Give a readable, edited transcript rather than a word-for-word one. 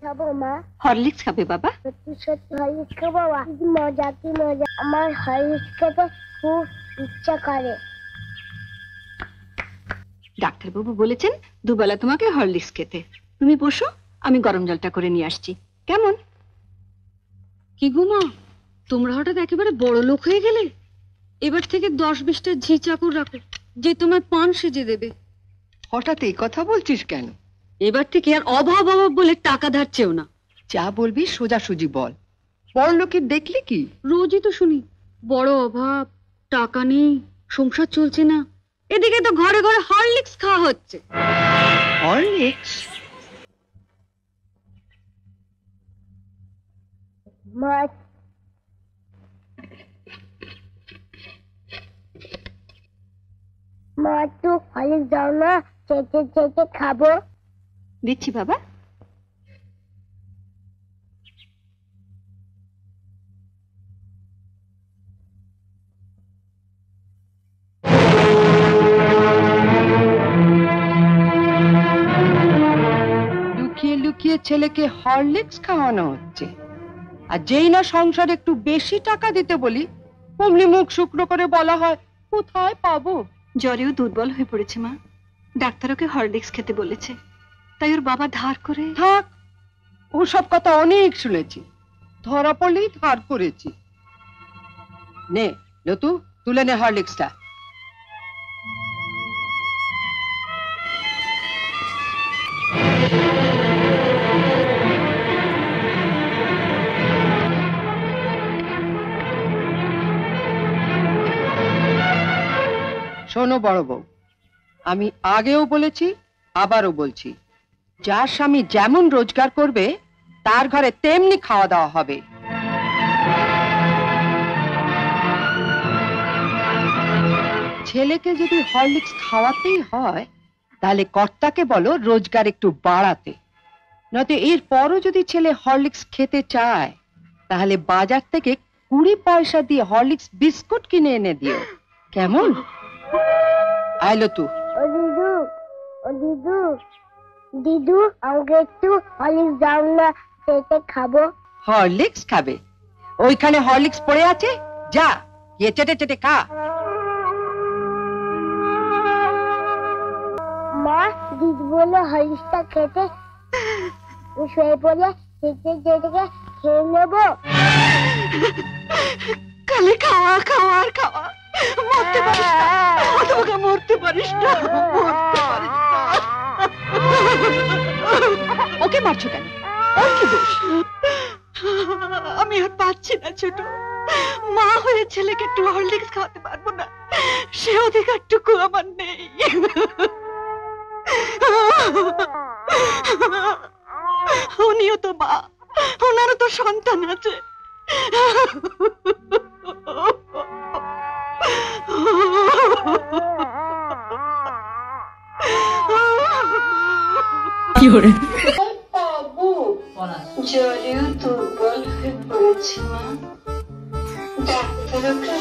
খাবো মা? হরলিক্স খাবে বাবা? সত্যি সত্যি হরলিক্স খাবো বাবা? কি মজা কি মজা, আমার হরলিক্স খেতে খুব ইচ্ছা করে। ডাক্তারবাবু বলেছেন দুবেলা তোমাকে হরলিক্স খেতে। তুমি বসো, আমি গরম জলটা করে নিয়ে আসছি। কেমন? কি গো মা, তোমরা হঠাৎ একেবারে বড় লোক হয়ে গেলে। এবার থেকে 10-20টা ঝি চাকর রাখো, যে তোমায় পান সেজে দেবে। হঠাৎ এই কথা বলছিস কেন? এবার থেকে আর অভাব অভাব বলে টাকা ধার চেও না। যা বলবি সোজাসুজি বল। বড় লোকের দেখলি কি? রোজই তো শুনি বড় অভাব, টাকা নেই, সংসার চলছে না। এদিকে তো ঘরে ঘরে হরলিক্স খাওয়া হচ্ছে। হরলিক্স? মা মা একটু হরলিক্স দাও না, চেটে চেটে খাবো। দিচ্ছি বাবা। লুকিয়ে লুকিয়ে ছেলেকে হরলিক্স খাওয়ানো হচ্ছে, আর যেই না সংসারে একটু বেশি টাকা দিতে বলি অমনি মুখ শুকনো করে বলা হয় কোথায় পাবো। জ্বরেও দুর্বল হয়ে পড়েছে মা, ডাক্তার ওকে হরলিক্স খেতে বলেছে, তাই ওর বাবা ধার করে। থাক, ওসব কথা অনেক শুনেছি, ধরা পড়লেই ধার করেছি। নে লতু, তুলে নে হরলিক্সটা। শোনো বড় বউ, আমি আগেও বলেছি আবারও বলছি, যার স্বামী যেমন রোজগার করবে তার ঘরে তেমনি খাওয়া দাওয়া হবে। ছেলেকে যদি হরলিক্স খাওয়াতেই হয় তাহলে কর্তাকে বলো রোজগার একটু বাড়াতে, নয়তো এর পরও যদি ছেলে হরলিক্স খেতে চায় তাহলে বাজার থেকে 20 পয়সা দিয়ে হরলিক্স বিস্কুট কিনে এনে দিও, কেমন? আইলো তু। ও দিদু, ও দিদু, দিদু আমাকে একটু হরলিক্স দাও না, চেটে খাবো। হরলিক্স খাবে? ওইখানে হরলিক্স পড়ে আছে, যা গিয়ে চেটে চেটে খা। মা দিদি বলে হরলিক্সটা খেতে, শুয়ে পড়ে চেটে চেটে খেয়ে নেবো। খালি খাওয়া খাওয়া আর খাওয়া, মরতে পারিস না, তোমাকে মরতে পারিস না, মরতে পারিস না। ওকে মারছো কেন? ওর কি দোষ? আমি আর পাচ্ছি না ছোট, মা হয়ে ছেলেকে একটু হরলিক্স খাওয়াতে পারবো না, সে অধিকারটুকু আমার নেই। উনিও তো মা, ওনারও তো সন্তান আছে। জ্বরেও দুর্বল হয়ে পড়েছি মা, ডাক্তার ওকে